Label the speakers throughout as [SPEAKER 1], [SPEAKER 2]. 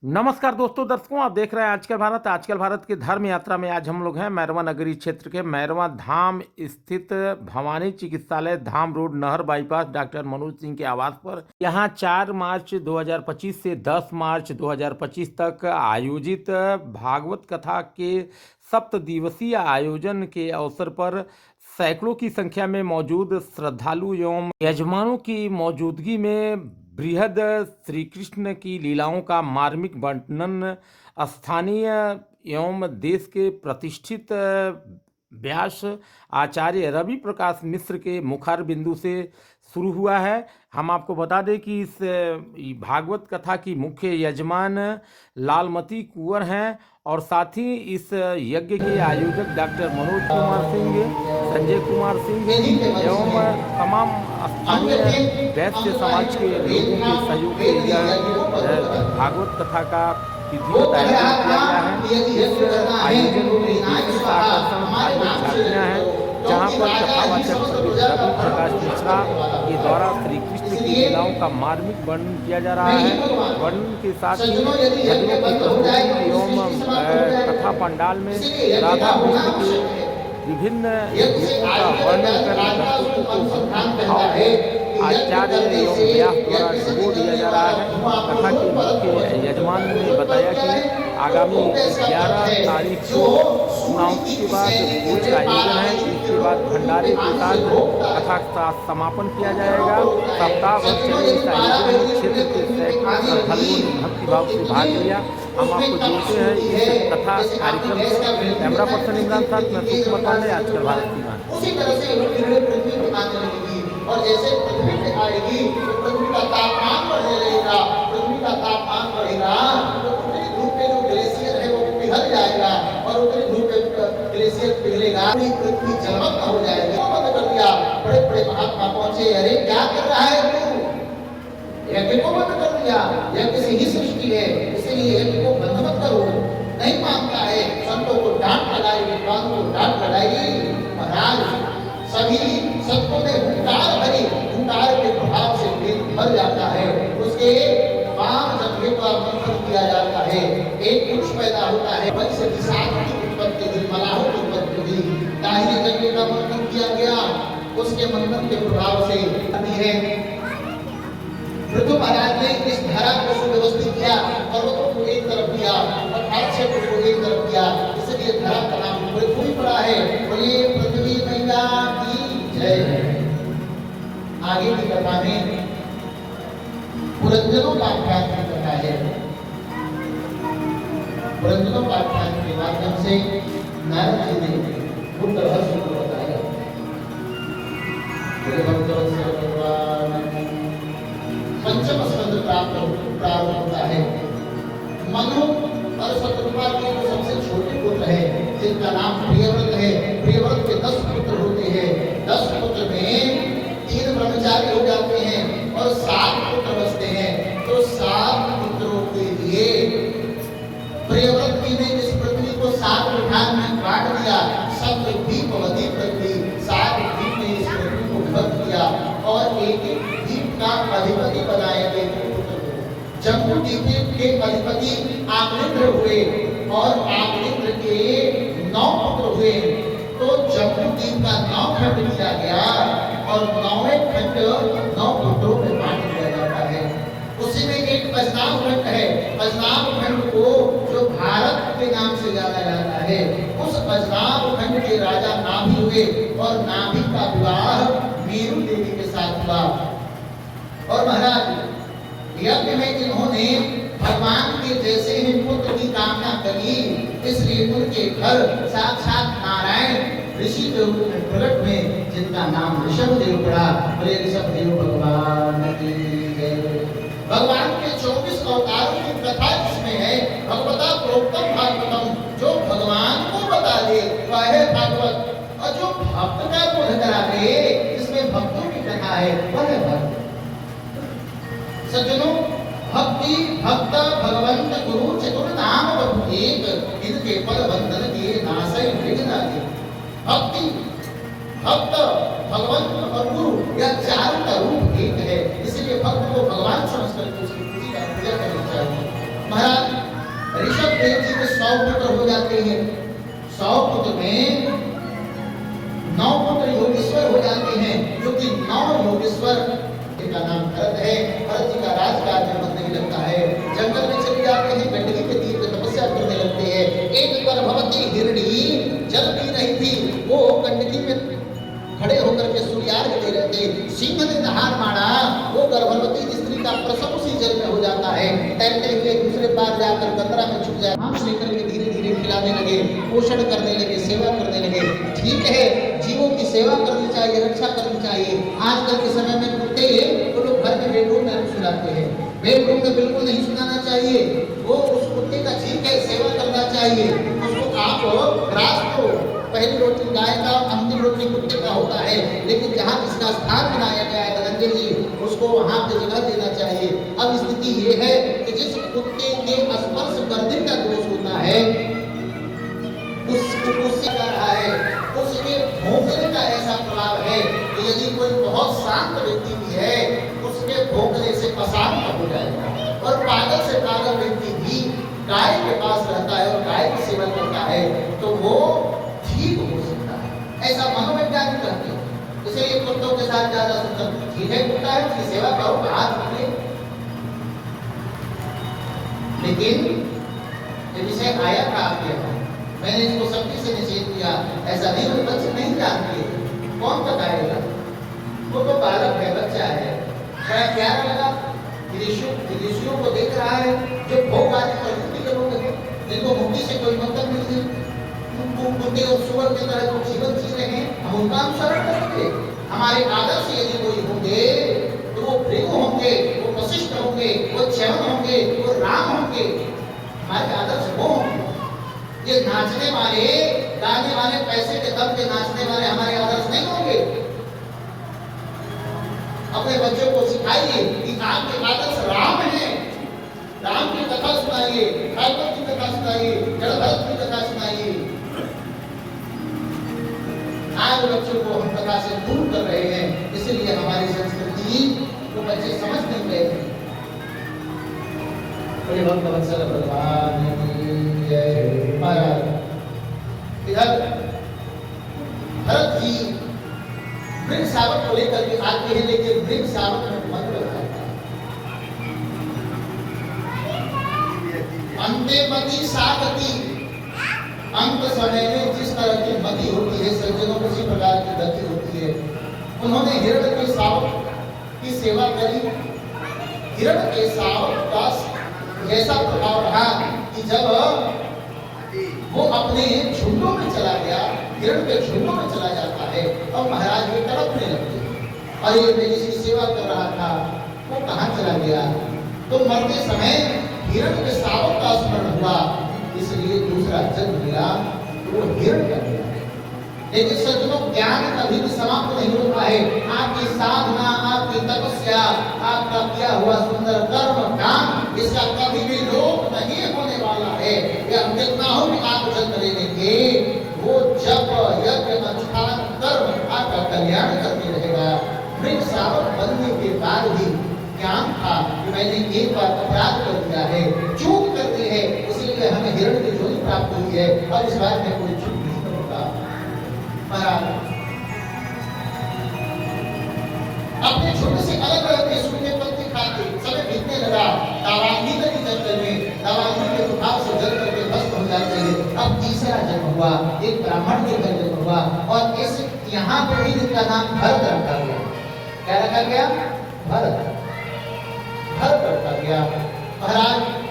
[SPEAKER 1] नमस्कार दोस्तों दर्शकों, आप देख रहे हैं आजकल भारत की धर्म यात्रा में आज हम लोग हैं मैरवा नगरी क्षेत्र के मैरवा धाम स्थित भवानी चिकित्सालय धाम रोड नहर बाईपास डॉक्टर मनोज सिंह के आवास पर। यहाँ 4 मार्च 2025 से 10 मार्च 2025 तक आयोजित भागवत कथा के 7 दिवसीय आयोजन के अवसर पर सैकड़ों की संख्या में मौजूद श्रद्धालु एवं यजमानों की मौजूदगी में बृहद श्री कृष्ण की लीलाओं का मार्मिक वर्णन स्थानीय एवं देश के प्रतिष्ठित व्यास आचार्य रवि प्रकाश मिश्र के मुखार बिंदु से शुरू हुआ है। हम आपको बता दें कि इस भागवत कथा की मुख्य यजमान लालमती कुंवर हैं और साथ ही इस यज्ञ के आयोजक डॉक्टर मनोज कुमार सिंह, संजय कुमार सिंह एवं तमाम स्थानीय वैश्य समाज के लोगों के सहयोग से यह भागवत कथा का विधिवत आयोजन किया गया है। इस आयोजन में विशेष आकर्षण भागवत झांकियाँ हैं, जहाँ पर कथावाचक रवि प्रकाश मिश्रा के द्वारा श्री कृष्ण की लीलाओं का मार्मिक वर्णन किया जा रहा है। वर्णन के साथ ही भजनों की प्रस्तुति एवं कथा पंडाल में राधा कृष्ण के विभिन्न रूपों का वर्णन कर दर्शकों को भक्ति भाव में आचार्य एवं व्यास द्वारा डुबो दिया जा रहा है। कथा के मुख्य यजमान ने बताया कि आगामी 11 तारीख को समाप्ति के बाद भोज का आयोजन है। इसके बाद भंडारे के साथ कथा का समापन किया जाएगा। सप्ताह भर चले इस आयोजन में क्षेत्र के सैकड़ों श्रद्धालुओं ने भक्तिभाव से भाग लिया। हम आपको जोड़ते हैं इस कथा कार्यक्रम से। कैमरा पर्सन इमरान साथ में सुकुमार पांडे, आजकल भारत की बात।
[SPEAKER 2] उसी तरह से और जैसे पृथ्वी पे आएगी तो पृथ्वी का तापमान बढ़ने लगेगा। पृथ्वी का तापमान बढ़ेगा तो उतनी धूप में जो ग्लेशियर है वो पिघल जाएगा और उतनी धूप में ग्लेशियर पिघलेगा, पृथ्वी जलमग्न हो जाएगी। बंद कर दिया। बड़े बड़े महात्मा पहुंचे, अरे क्या कर रहा है तू? यज्ञ को बंद कर दिया। यह किसी ही सृष्टि है, इसलिए यज्ञ को बंद मत करो। नहीं मानता है, संतों को डांट लगाई, विद्वान को डांट लगाई। महाराज सभी सबको में हुंकार भरी, हुंकार के प्रभाव से पेट भर जाता है। उसके बाद जब ये मंथन किया जाता है, एक वृक्ष पैदा होता है, वंश विषाद की उत्पत्ति हुई, मलाह की उत्पत्ति हुई। दाहिने जंगल का मंथन किया गया, उसके मंथन के प्रभाव से है पृथु महाराज ने इस धारा को सुव्यवस्थित किया, पर्वतों को एक तरफ किया और क्षेत्र को एक तरफ किया, इसलिए धारा का नाम पृथ्वी पड़ा है। बोलिए पृथ्वी मैया की जय। आगे की कथा में पुरंजनों का आख्यान की कथा है। पुरंजनों का आख्यान के माध्यम से नारद जी ने बुद्ध रहस्य को बताया। पंचम स्कंद प्राप्त होता है। मनु और शत्रुपा के जो सबसे छोटे पुत्र है, जिनका नाम प्रियव्रत है, प्रियव्रत के 10 पुत्र होते हैं। 10 पुत्र में 3 ब्रह्मचारी हो जाते हैं और 7 पुत्र बचते हैं। तो 7 पुत्रों के लिए प्रियव्रत जी ने इस पृथ्वी को 7 विभाग में बांट दिया। सप्तद्वीपवती पृथ्वी, 7 द्वीप में इस पृथ्वी को विभक्त किया और एक का अधिपति बनाया गया। जम्बू द्वीप के अधिपति आग्नेत्र हुए और आग्नेत्र के 9 पुत्र हुए। तो जम्बू द्वीप का 9 खंड किया गया और 9वें खंड 9 पुत्रों में बांट दिया जाता है। उसी में एक अजनाव खंड है। अजनाव खंड को जो भारत के नाम से जाना जाता है, उस अजनाव खंड के राजा नाभि हुए और नाभि का विवाह मीरू देवी के साथ हुआ। और महाराज यज्ञ में जिन्होंने भगवान के जैसे ही पुत्र की कामना करी, इसलिए उनके घर साक्षात नारायण ऋषि के रूप में प्रकट हुए, जिनका नाम ऋषभदेव पड़ा। बोले ऋषभदेव भगवान की जय। भगवान के 24 अवतारों की कथा जिसमें है, भगवता प्रोक्तम भागवतम, जो भगवान को बता दे वह है भागवत, और जो भक्त का बोध करा दे, इसमें भक्तों की कथा है, वह है भागवत। सज्जनों, भक्ति भक्त भगवंत गुरु चतुर नाम बहु एक, इनके पद बंधन किए नासै विघ्न के। भक्ति भक्त भगवंत और गुरु, यह चारों का रूप एक है। इसलिए भक्त को भगवान समझकर उसकी पूजा करनी चाहिए। महाराज 100 पुत्र हो जाते हैं। 100 पुत्र में 9 पुत्र योगेश्वर हो जाते हैं, क्योंकि 9 योगेश्वर का नाम भरत है। भरत जी का राजकाज में मन नहीं लगता है, जंगल में चले जाते हैं, गंडकी के तीर पे तपस्या करने लगते हैं। एक गर्भवती हिरणी जल पी रही थी, वो गंडकी में खड़े होकर के सूर्यार्घ दे रहे थे। सिंह ने दहाड़ मारा, वो गर्भवती स्त्री का प्रसव उसी जल में हो जाता है। तैरते हुए दूसरे पार जाकर गंदरा में छुप जाए, हाथ लेकर के धीरे धीरे खिलाने लगे, पोषण करने लगे, सेवा करने लगे। ठीक है, जीवों की सेवा करनी चाहिए, रक्षा करनी चाहिए। आजकल के समय में कुत्ते वो लोग घर में बेडरूम में सुलाते हैं, बेडरूम में बिल्कुल नहीं सुलाना चाहिए। वो उस कुत्ते का ठीक है, सेवा करना चाहिए, उसको आप ग्रास को पहली रोटी गाय का, अंतिम रोटी कुत्ते का होता है, लेकिन जहाँ जिसका स्थान बनाया गया है धनंजय जी, उसको वहाँ पे जगह देना चाहिए। अब स्थिति ये है कि जिस कुत्ते के स्पर्श करने का दोष होता है, उससे कर रहा है, उसके भौंकने का ऐसा प्रभाव है कि यदि कोई बहुत शांत व्यक्ति भी है, उसके भौंकने से अशांत हो जाएगा। और पागल से पागल व्यक्ति भी गाय के पास रहता है और गाय की सेवा करता है, तो वो ठीक हो सकता है। ऐसा मनोवैज्ञानिक कहते हैं। इसलिए कुत्तों के साथ ज्यादा सुंदर ठीक है, कुत्ता है, उसकी सेवा करो, हाथ पकड़े। लेकिन ये विषय आया था आपके यहाँ, मैंने इसको सख्ती से निषेध किया। ऐसा नहीं, वो बच्चे नहीं जानते, कौन बताएगा? वो तो बालक है, बच्चा है। बड़ा प्यारा लगा, विदेशियों को देख रहा है जो भोग आदि प्रवृत्ति के लोग हैं, जिनको मुक्ति से कोई मतलब नहीं है, कुत्ते और सुअर की तरह जो जीवन जी रहे हैं, हम उनका अनुसरण करेंगे। हमारे आदर्श यदि कोई होंगे तो वो भृगु होंगे, वो वशिष्ठ होंगे, वो च्यवन होंगे, वो राम होंगे। हमारे आदर्श वो होंगे। ये नाचने वाले, गाने वाले, पैसे के दम के नाचने वाले हमारे आदर्श नहीं होंगे। अपने बच्चों को सिखाइए कि आपके आदर्श राम है, राम की कथा सुनाइए, भागवत की कथा सुनाइए, जड़भरत की कथा सुनाइए। आज बच्चों को हम कथा से दूर कर रहे हैं, इसलिए हमारी संस्कृति को बच्चे समझ नहीं रहे हैं। भक्त वत्सल भगवान की जय। महाराज इधर भरत जी वृक्ष शावक को लेकर के आते हैं, लेकिन वृक्ष शावक में मंत्र है, अंते मति सागति। अंत समय में जिस तरह की मति होती है, सज्जनों को उसी प्रकार की गति होती है। उन्होंने हिरण के शावक की सेवा करी। हिरण के शावक का ऐसा प्रभाव रहा कि जब वो अपने झुंडों में चला गया, हिरण के झुंडों में चला जाता है, और महाराज ये तड़पने लगते। अरे मैं जिसकी सेवा कर रहा था वो कहाँ चला गया? तो मरते समय हिरण के शावक का स्मरण हुआ, इसलिए दूसरा जन्म मिला, तो वो हिरण का मिला। लेकिन सज्जनों, ज्ञान कभी भी समाप्त नहीं होता है। आपकी साधना, आपकी तपस्या, आपका किया हुआ सुंदर कर्म कांड, इसका कभी भी लोप नहीं होने वाला है। यह हम देखना हो कि आप जन्म लेंगे, वो जप यज्ञ अनुष्ठान कर्म आपका कल्याण करते रहेगा। वृक्ष शावक बनने के बाद भी ज्ञान था कि मैंने एक बार अपराध कर दिया है, चूक करती है, इसलिए हमें हिरण की जोड़ी प्राप्त हुई है, और इस बात में कोई चूक नहीं करूंगा। अपने झुंड से अलग रहते, सूखे पत्ते खाते, समय बीतने लगा। दावांगी नदी जंगल में दावांगी के प्रभाव से जल करके भस्म हो जाते हैं। अब तीसरा जन्म हुआ, एक ब्राह्मण के घर जन्म हुआ, और इस यहाँ पे भी जिसका नाम भरत रखा गया। क्या रखा गया? भरत। भरत रखा गया। महाराज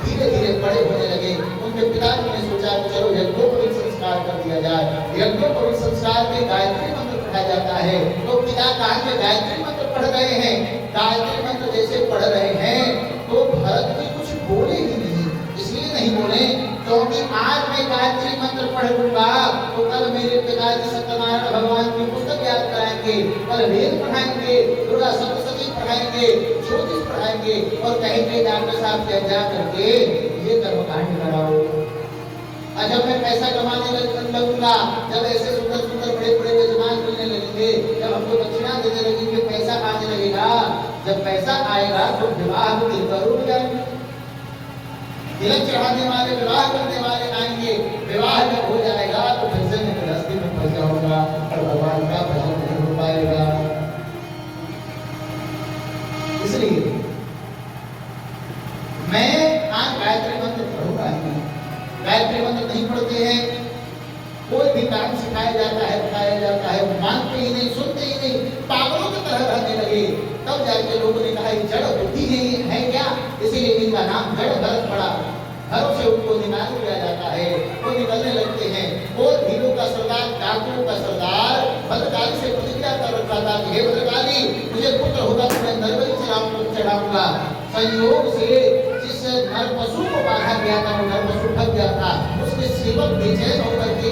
[SPEAKER 2] धीरे धीरे बड़े होने लगे। उनके पिताजी ने सोचा कि चलो यज्ञोपवीत संस्कार कर दिया जाए। यज्ञोपवीत संस्कार में गायत्री मंत्र पढ़ाया जाता है। तो पिता कान में गायत्री मंत्र पढ़ रहे हैं। गायत्री मंत्र जैसे पढ़ रहे हैं तो भरत भी कुछ बोले ही नहीं। इसलिए नहीं बोले क्योंकि आज मैं गायत्री मंत्र पढ़ लूंगा तो कल मेरे पिताजी सत्यनारायण भगवान की पुस्तक याद कराएंगे, कल वेद पढ़ाएंगे, दुर्गा सप्तशती पढ़ाएंगे, ज्योतिष पढ़ाएंगे, और कहेंगे डॉक्टर साहब से जा करके ये कर्मकांड कराओ। जब मैं पैसा कमाने लगूंगा, जब ऐसे सुंदर सुंदर बड़े बड़े यजमान मिलने लगेंगे, जब हमको दक्षिणा देने लगेंगे, पैसा आने लगेगा। जब पैसा आएगा तो विवाह के करूँ जाएंगे। तिलक चढ़ाने वाले, विवाह करने वाले आएंगे। विवाह जब हो जाएगा तो फिर से मैं गृहस्थी में फंस जाऊंगा और भगवान का भजन नहीं हो पाएगा। इसलिए मैं आज गायत्री मंत्र पढ़ूंगा ही। गायत्री मंत्र नहीं पढ़ते हैं, कोई भी काम सिखाया जाता है, बताया जाता है, मानते ही नहीं, सुनते ही नहीं, पागलों की तरह रहने लगे। तब जाके लोगों ने कहा ये जड़ बुद्धि है क्या, इसीलिए इनका नाम जड़ भरत पड़ा। घरों से उनको निकाल दिया जाता है, वो निकलने लगते हैं। और भीलों का सरदार, डाकुओं का सरदार भद्रकाली से प्रतिज्ञा कर रखा था कि हे भद्रकाली, मुझे पुत्र होगा तो मैं नरबलि चढ़ाऊंगा। संयोग से जिस नर पशु को बांधा गया था वो नर पशु ठग गया था। उसके सेवक बेचैन होकर के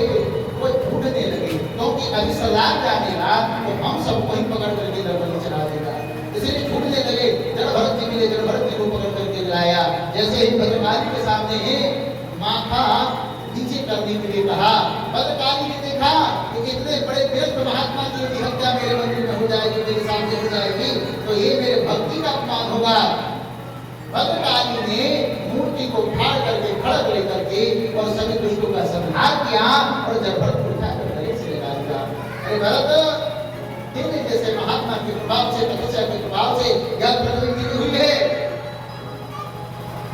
[SPEAKER 2] वो ढूंढने लगे, क्योंकि अभी सलाह जानेगा तो हम सबको ही पकड़ करके नरबलि चढ़ा देगा। इसलिए ढूंढने लगे। जड़ भरत जी मिले, जड़ भरत जी को पकड़ करके लाया। जैसे ही भद्रकाली के सामने माथा नीचे करने के लिए कहा, भद्रकाली ने देखा कि इतने बड़े व्यस्त महात्मा की हत्या मेरे मंदिर में हो जाएगी, मेरे सामने हो जाएगी, तो ये मेरे भक्ति का अपमान होगा। भद्रकाली ने मूर्ति को फाड़ करके, खड़क लेकर के और सभी दुष्टों का संहार किया और जड़ भरत को उठा कर गले से लगा दिया। अरे भरत, तेरे जैसे महात्मा के प्रभाव से, तपस्या के प्रभाव से यह प्रगति हुई है।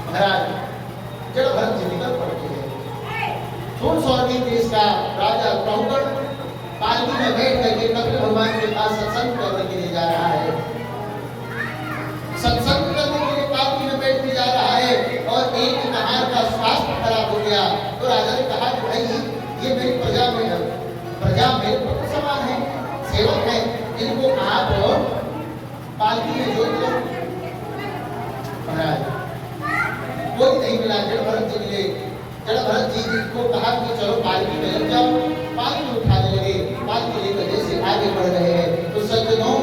[SPEAKER 2] महाराज जड़ भरत जी निकल पड़ते हैं। सोन स्वर्गीय देश का राजा प्रहुगण पालकी में बैठ करके कपिल भगवान के पास सत्संग करने के लिए जा रहा है। सत्संग करने के लिए पालकी में बैठ के जा रहा है और एक कहार का स्वास्थ्य खराब हो गया। तो राजा ने कहा कि भाई ये मेरी प्रजा मेरे पुत्र समान है, सेवक है, इनको आप पालकी में जोड़ लो। महाराज कोई नहीं मिला, जड़ भरत जी मिले। जड़ भरत जी को कहा कि चलो पालकी में लग जाओ। पालकी में उठाने लगे, पालकी लेकर जैसे आगे बढ़ रहे हैं। तो सज्जनों,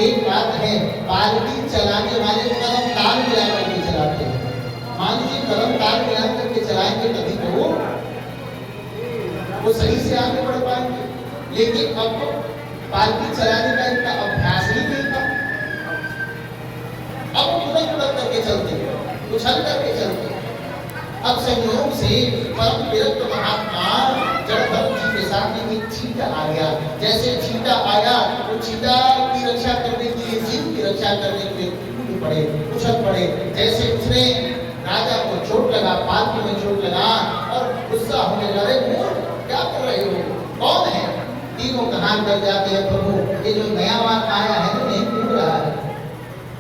[SPEAKER 2] एक बात है, पालकी चलाने वाले कदम ताल मिला करके चलाते हैं। मान लीजिए कदम ताल मिला करके चलाएंगे तभी तो वो सही से आगे बढ़ पाएंगे। लेकिन अब पालकी चलाने का इनका अभ्यास ही नहीं था। अब वो उड़क करके चलते, उछल करके चलते। अब संयोग से परम विरक्त महात्मा जड़ भरत जी के सामने एक चीटा आ गया। जैसे चीटा आया तो चीटा की रक्षा करने के लिए, जीव की रक्षा करने के लिए कूद पड़े, उछल पड़े। जैसे उसने राजा को चोट लगा, पालकी में चोट लगा और गुस्सा होने लगे, क्या कर रहे हो, कौन है? तीनों कहा कर जाते हैं, प्रभु ये जो नया बात आया है तो नहीं कूद रहा है,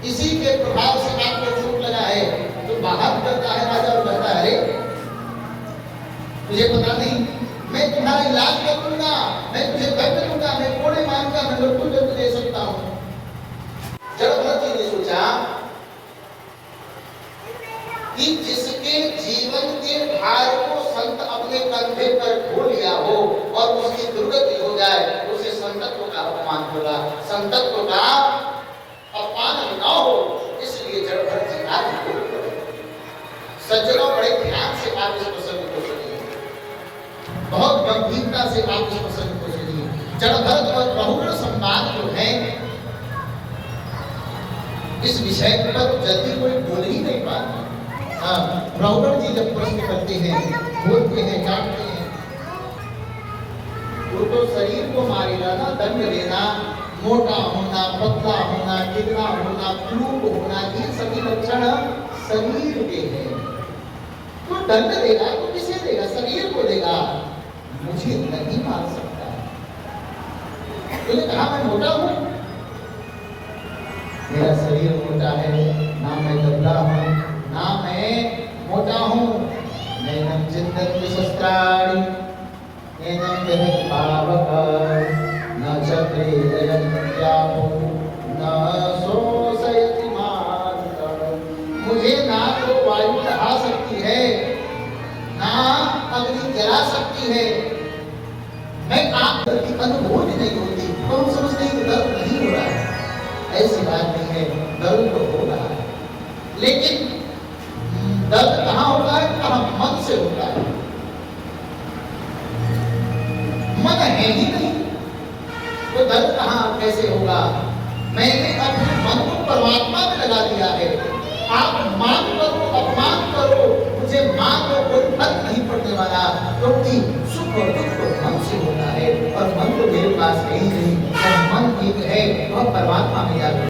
[SPEAKER 2] इसी के प्रभाव से आपको चोट लगा है। तो बाहर करता है राजा और कहता है, मुझे पता नहीं, मैं तुम्हारा इलाज कर दूंगा, मैं तुझे दर्द दूंगा, मैं कोड़े मारूंगा, मैं बिल्कुल दर्द दे सकता हूँ। जड़ भरत जी ने सोचा कि जिसके जीवन के भार को संत अपने कंधे पर ढो लिया हो और उसकी दुर्गति हो जाए, उसे संतत्व का अपमान होगा, संतत्व का अपमान न हो। इसलिए जड़ भरत जी आज बोल पड़े। सज्जनों, बड़े ध्यान से आप इस प्रसंग को सुनिए, बहुत गंभीरता से आप इस प्रसंग को सुनिए। जड़ भरत और प्रहुगण संवाद जो है, इस विषय पर जल्दी कोई बोल ही नहीं पाता। प्रहुगण जी जब प्रश्न करते हैं, बोलते हैं, जानते हैं, वो तो शरीर को मारेगा ना, दंड देना, मोटा होना, पतला होना, गिरना होना, क्रूर होना, ये सभी लक्षण शरीर के हैं। तो दंड देगा तो किसे देगा? शरीर को देगा। मुझे नहीं मार सकता। तूने कहा मैं मोटा हूं, मेरा शरीर मोटा है, ना मैं गंदा हूं, ना मैं मोटा हूं। नैनम चिंतन शस्त्राणि नैनम जगत पावक न चक्रेदयं त्यापो न शोषयति मातरम्। मुझे ना तो वायु दहा सकती है, ना अग्नि जला सकती है। मैं आप की अनुभूति नहीं होती तो हम समझते हैं कि दर्द नहीं हो रहा है। ऐसी बात नहीं है, दर्द तो हो रहा है, लेकिन दर्द कहाँ होता है? कहाँ? मन से होता है। मन है ही नहीं तो दर्द कहाँ कैसे होगा? मैंने अपने मन को परमात्मा में लगा दिया है। आप मान करो, अपमान करो, मुझे पर मन तो मेरे पास है ही नहीं। जब मन एक है वह परमात्मा में जाकर